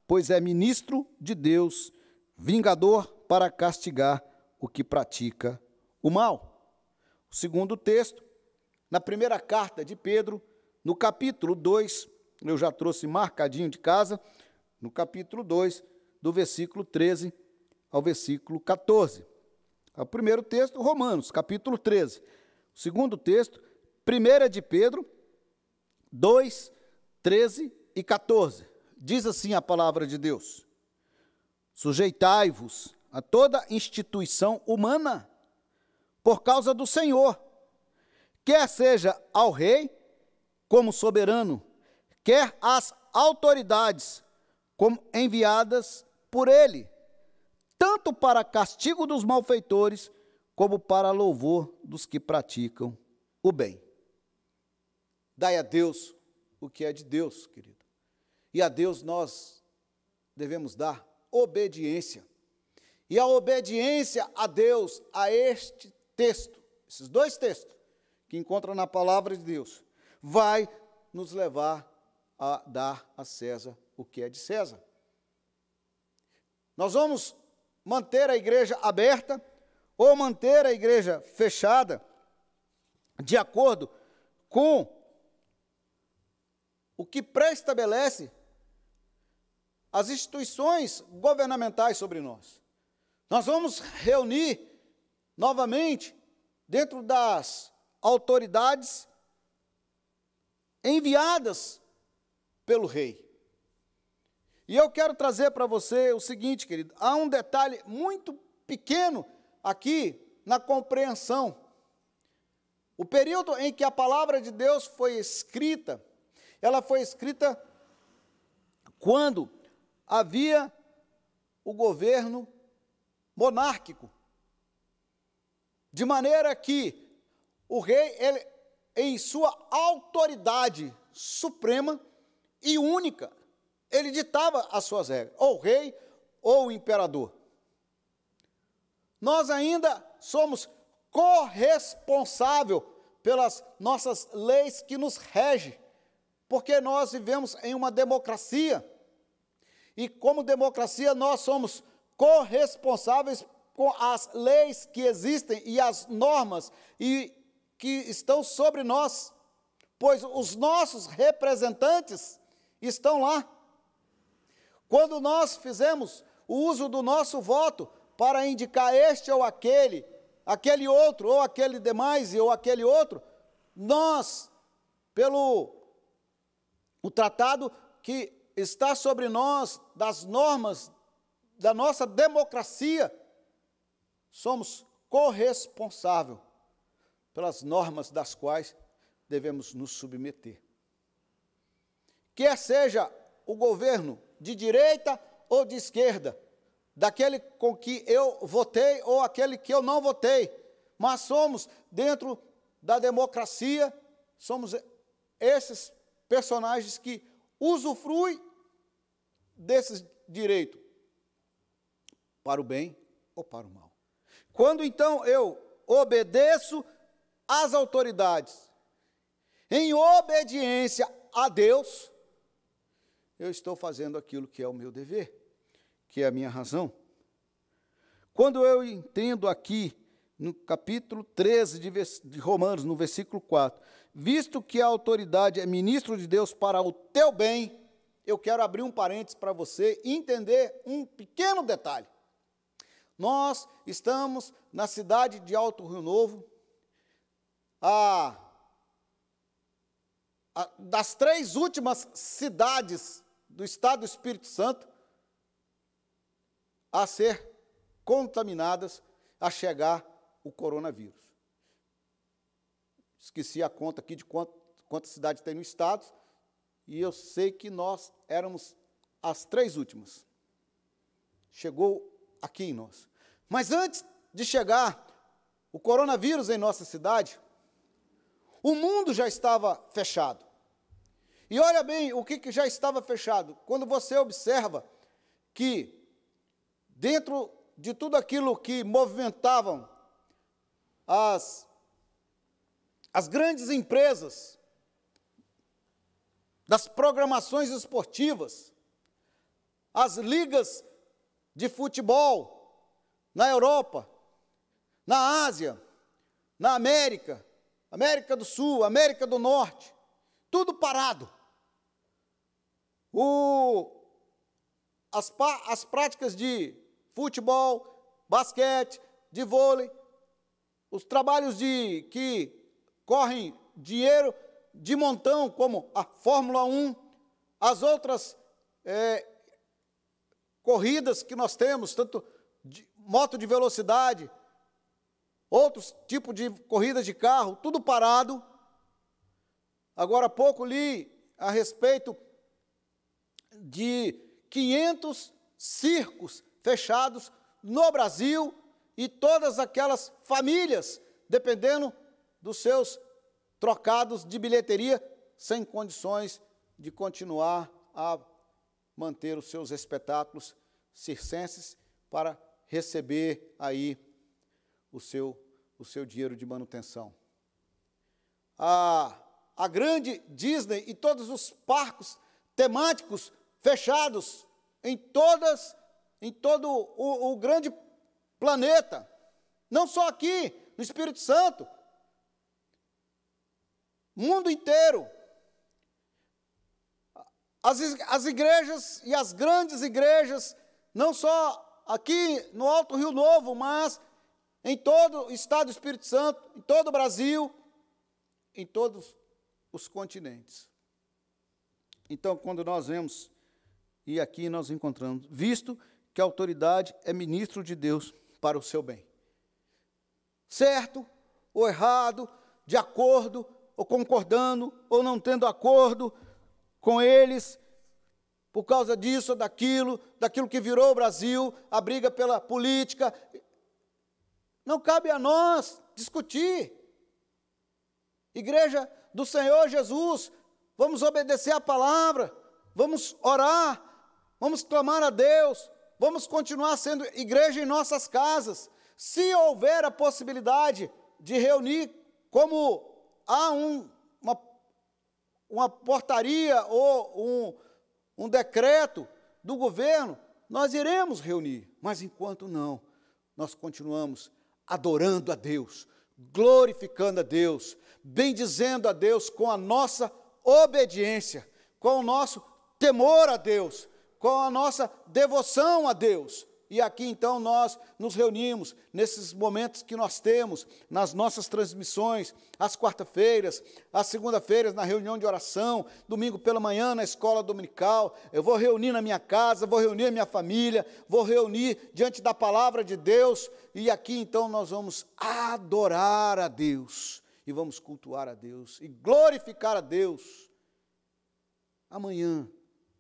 pois é ministro de Deus, vingador para castigar o que pratica o mal. O segundo texto, na primeira carta de Pedro, no capítulo 2, eu já trouxe marcadinho de casa, no capítulo 2, do versículo 13 ao versículo 14. O primeiro texto, Romanos, capítulo 13. O segundo texto, 1 de Pedro, 2, 13 e 14. Diz assim a palavra de Deus: sujeitai-vos a toda instituição humana por causa do Senhor, quer seja ao rei como soberano, quer às autoridades como enviadas por ele, tanto para castigo dos malfeitores, como para louvor dos que praticam o bem. Dai a Deus o que é de Deus, querido. E a Deus nós devemos dar obediência. E a obediência a Deus, a este texto, esses dois textos, que encontram na palavra de Deus, vai nos levar a dar a César o que é de César. Nós vamos manter a igreja aberta ou manter a igreja fechada de acordo com o que pré-estabelece as instituições governamentais sobre nós. Nós vamos reunir novamente dentro das autoridades enviadas pelo rei. E eu quero trazer para você o seguinte, querido, há um detalhe muito pequeno aqui na compreensão. O período em que a palavra de Deus foi escrita, ela foi escrita quando havia o governo monárquico, de maneira que o rei, ele, em sua autoridade suprema e única, ele ditava as suas regras, ou o rei ou o imperador. Nós ainda somos corresponsáveis pelas nossas leis que nos regem, porque nós vivemos em uma democracia, e como democracia nós somos corresponsáveis com as leis que existem e as normas que estão sobre nós, pois os nossos representantes estão lá. Quando nós fizemos o uso do nosso voto para indicar este ou aquele outro, ou aquele demais, ou aquele outro, nós, pelo o tratado que está sobre nós, das normas da nossa democracia, somos corresponsáveis pelas normas das quais devemos nos submeter. Quer seja o governo de direita ou de esquerda, daquele com que eu votei ou aquele que eu não votei, mas somos, dentro da democracia, somos esses personagens que usufruem desses direitos, para o bem ou para o mal. Quando então eu obedeço às autoridades, em obediência a Deus, eu estou fazendo aquilo que é o meu dever, que é a minha razão. Quando eu entendo aqui, no capítulo 13 de Romanos, no versículo 4. Visto que a autoridade é ministro de Deus para o teu bem, eu quero abrir um parênteses para você entender um pequeno detalhe. Nós estamos na cidade de Alto Rio Novo, das 3 últimas cidades do estado do Espírito Santo a ser contaminadas, a chegar o coronavírus. Esqueci a conta aqui de quantas cidades tem no estado, e eu sei que nós éramos as 3 últimas. Chegou aqui em nós. Mas antes de chegar o coronavírus em nossa cidade, o mundo já estava fechado. E olha bem o que já estava fechado. Quando você observa que dentro de tudo aquilo que movimentavam as grandes empresas, das programações esportivas, as ligas de futebol na Europa, na Ásia, na América do Sul, América do Norte, tudo parado. As práticas de futebol, basquete, de vôlei, os trabalhos que correm dinheiro de montão, como a Fórmula 1, as outras corridas que nós temos, tanto de moto de velocidade, outros tipos de corridas de carro, tudo parado. Agora há pouco li a respeito de 500 circos fechados no Brasil e todas aquelas famílias, dependendo dos seus trocados de bilheteria, sem condições de continuar a manter os seus espetáculos circenses para receber aí o seu dinheiro de manutenção. A grande Disney e todos os parques temáticos fechados em todo o grande planeta, não só aqui no Espírito Santo, mundo inteiro. As igrejas e as grandes igrejas, não só aqui no Alto Rio Novo, mas em todo o estado do Espírito Santo, em todo o Brasil, em todos os continentes. Então, quando nós vemos, e aqui nós encontramos, visto que a autoridade é ministro de Deus para o seu bem. Certo ou errado, de acordo ou concordando, ou não tendo acordo com eles, por causa disso ou daquilo que virou o Brasil, a briga pela política. Não cabe a nós discutir. Igreja do Senhor Jesus, vamos obedecer a palavra, vamos orar, vamos clamar a Deus, vamos continuar sendo igreja em nossas casas. Se houver a possibilidade de reunir, como há uma portaria ou um decreto do governo, nós iremos reunir, mas enquanto não, nós continuamos adorando a Deus, glorificando a Deus, bendizendo a Deus com a nossa obediência, com o nosso temor a Deus, com a nossa devoção a Deus. E aqui então nós nos reunimos nesses momentos que nós temos, nas nossas transmissões, às quarta-feiras, às segunda-feiras na reunião de oração, domingo pela manhã na escola dominical. Eu vou reunir na minha casa, vou reunir a minha família, vou reunir diante da palavra de Deus. E aqui então nós vamos adorar a Deus e vamos cultuar a Deus e glorificar a Deus. Amanhã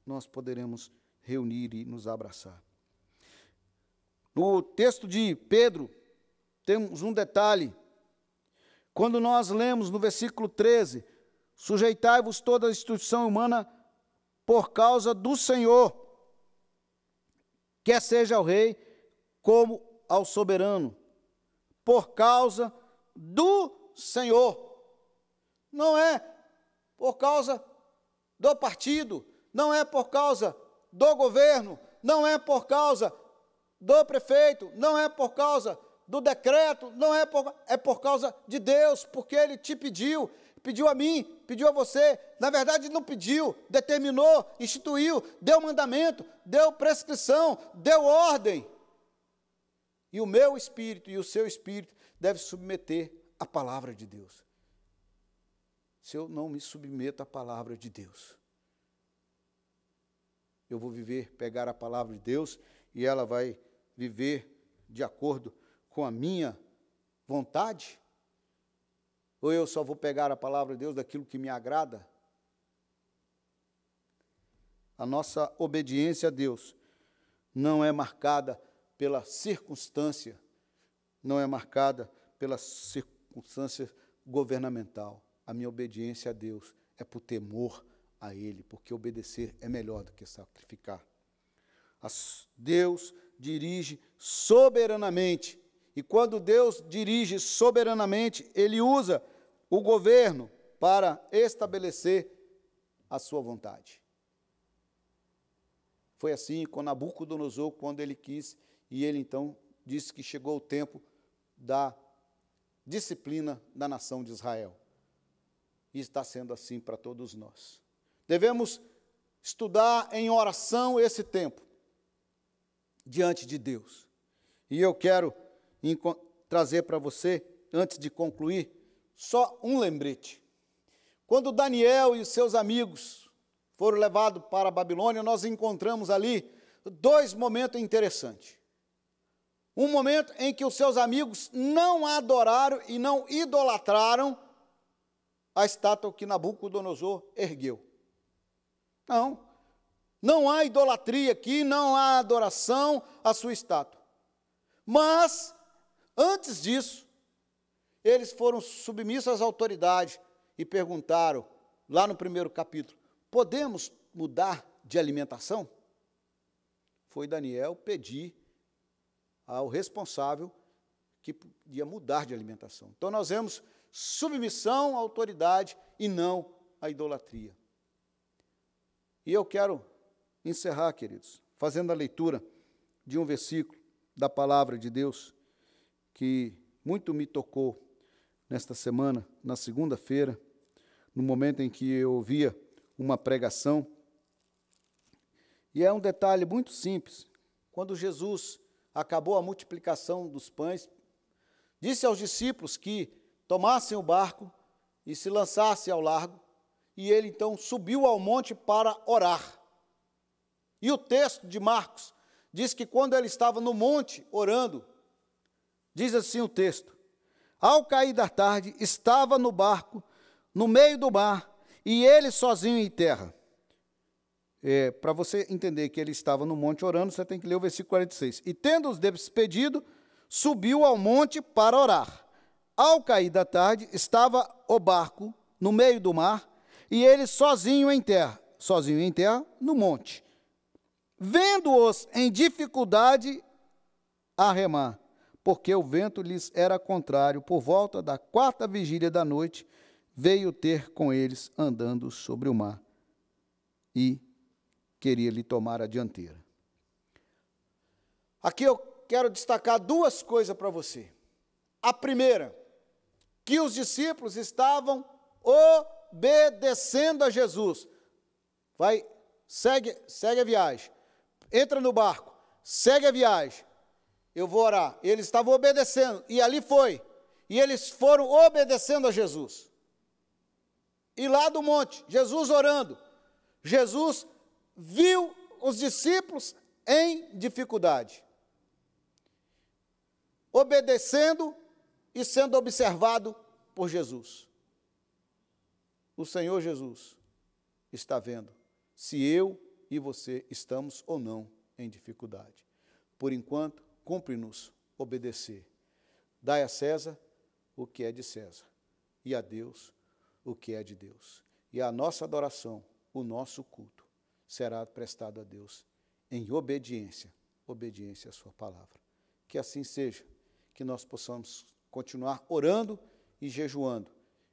nós poderemos reunir e nos abraçar. No texto de Pedro, temos um detalhe. Quando nós lemos no versículo 13, sujeitai-vos toda a instituição humana por causa do Senhor, quer seja ao rei como ao soberano, por causa do Senhor. Não é por causa do partido, não é por causa do governo, não é por causa do prefeito, não é por causa do decreto, não é por causa de Deus, porque Ele te pediu a mim, pediu a você. Na verdade, não pediu, determinou, instituiu, deu mandamento, deu prescrição, deu ordem. E o meu espírito e o seu espírito devem submeter à palavra de Deus. Se eu não me submeto à palavra de Deus, eu vou pegar a palavra de Deus e ela vai viver de acordo com a minha vontade? Ou eu só vou pegar a palavra de Deus daquilo que me agrada? A nossa obediência a Deus não é marcada pela circunstância, não é marcada pela circunstância governamental. A minha obediência a Deus é por temor a Ele, porque obedecer é melhor do que sacrificar. Deus dirige soberanamente, e quando Deus dirige soberanamente, Ele usa o governo para estabelecer a sua vontade. Foi assim com Nabucodonosor, quando ele quis, e ele então disse que chegou o tempo da disciplina da nação de Israel. E está sendo assim para todos nós. Devemos estudar em oração esse tempo, diante de Deus. E eu quero trazer para você, antes de concluir, só um lembrete. Quando Daniel e os seus amigos foram levados para a Babilônia, nós encontramos ali dois momentos interessantes. Um momento em que os seus amigos não adoraram e não idolatraram a estátua que Nabucodonosor ergueu. Não há idolatria aqui, não há adoração à sua estátua. Mas, antes disso, eles foram submissos às autoridades e perguntaram, lá no primeiro capítulo, podemos mudar de alimentação? Foi Daniel pedir ao responsável que podia mudar de alimentação. Então, nós vemos submissão à autoridade e não à idolatria. E eu quero encerrar, queridos, fazendo a leitura de um versículo da palavra de Deus que muito me tocou nesta semana, na segunda-feira, no momento em que eu ouvia uma pregação. E é um detalhe muito simples. Quando Jesus acabou a multiplicação dos pães, disse aos discípulos que tomassem o barco e se lançassem ao largo, e ele então subiu ao monte para orar. E o texto de Marcos diz que quando ele estava no monte orando, diz assim o texto: ao cair da tarde, estava no barco, no meio do mar, e ele sozinho em terra. Para você entender que ele estava no monte orando, você tem que ler o versículo 46. E tendo-os despedido, subiu ao monte para orar. Ao cair da tarde, estava o barco no meio do mar, e ele sozinho em terra, no monte. Vendo-os em dificuldade a remar, porque o vento lhes era contrário, por volta da 4ª vigília da noite, veio ter com eles andando sobre o mar, e queria lhe tomar a dianteira. Aqui eu quero destacar duas coisas para você. A primeira, que os discípulos estavam obedecendo a Jesus. Segue a viagem. Entra no barco, segue a viagem. Eu vou orar. Eles estavam obedecendo, e ali foi. E eles foram obedecendo a Jesus. E lá do monte, Jesus orando, Jesus viu os discípulos em dificuldade, obedecendo e sendo observado por Jesus. O Senhor Jesus está vendo se eu e você estamos ou não em dificuldade. Por enquanto, cumpre-nos obedecer. Dai a César o que é de César, e a Deus o que é de Deus. E a nossa adoração, o nosso culto, será prestado a Deus em obediência à sua palavra. Que assim seja, que nós possamos continuar orando e jejuando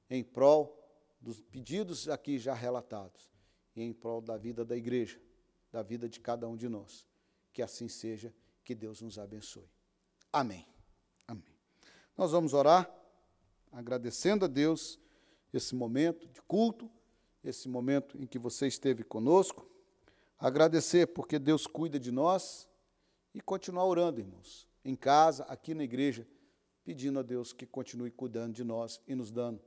em prol dos pedidos aqui já relatados e em prol da vida da igreja, da vida de cada um de nós. Que assim seja, que Deus nos abençoe. Amém. Amém. Nós vamos orar, agradecendo a Deus esse momento de culto, esse momento em que você esteve conosco. Agradecer porque Deus cuida de nós e continuar orando, irmãos, em casa, aqui na igreja, pedindo a Deus que continue cuidando de nós e nos dando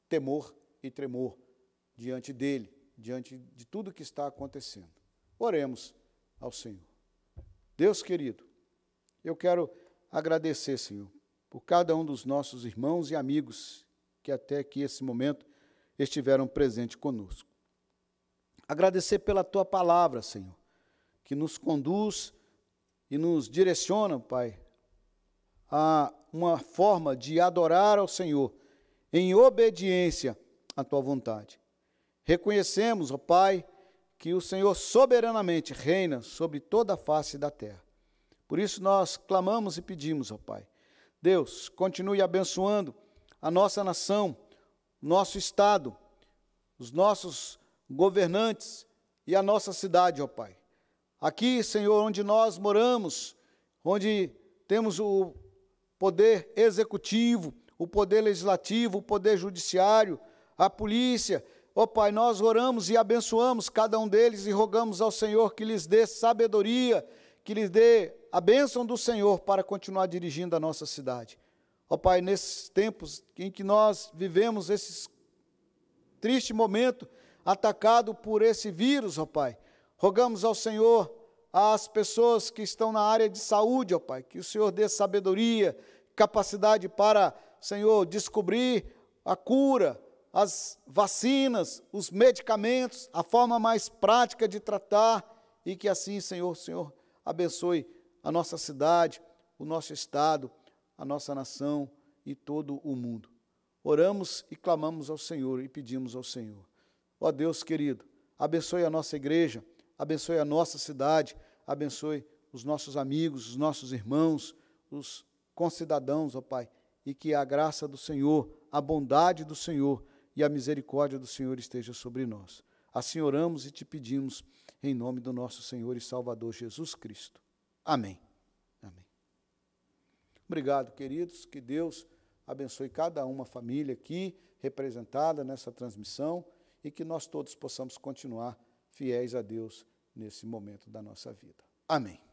temor e tremor diante dEle, diante de tudo que está acontecendo. Oremos ao Senhor. Deus querido, eu quero agradecer, Senhor, por cada um dos nossos irmãos e amigos que até aqui, esse momento, estiveram presentes conosco. Agradecer pela Tua palavra, Senhor, que nos conduz e nos direciona, Pai, a uma forma de adorar ao Senhor em obediência à Tua vontade. Reconhecemos, ó Pai, que o Senhor soberanamente reina sobre toda a face da terra. Por isso nós clamamos e pedimos, ó Pai, Deus, continue abençoando a nossa nação, nosso estado, os nossos governantes e a nossa cidade, ó Pai. Aqui, Senhor, onde nós moramos, onde temos o poder executivo, o poder legislativo, o poder judiciário, a polícia, ó Pai, nós oramos e abençoamos cada um deles e rogamos ao Senhor que lhes dê sabedoria, que lhes dê a bênção do Senhor para continuar dirigindo a nossa cidade. Ó Pai, nesses tempos em que nós vivemos esse triste momento, atacado por esse vírus, ó Pai, rogamos ao Senhor, às pessoas que estão na área de saúde, ó Pai, que o Senhor dê sabedoria, capacidade para, Senhor, descobrir a cura, as vacinas, os medicamentos, a forma mais prática de tratar, e que assim, Senhor, abençoe a nossa cidade, o nosso estado, a nossa nação e todo o mundo. Oramos e clamamos ao Senhor e pedimos ao Senhor. Ó Deus querido, abençoe a nossa igreja, abençoe a nossa cidade, abençoe os nossos amigos, os nossos irmãos, os concidadãos, ó Pai, e que a graça do Senhor, a bondade do Senhor e a misericórdia do Senhor esteja sobre nós. Assim oramos e te pedimos em nome do nosso Senhor e Salvador Jesus Cristo. Amém. Amém. Obrigado, queridos, que Deus abençoe cada uma família aqui representada nessa transmissão e que nós todos possamos continuar fiéis a Deus nesse momento da nossa vida. Amém.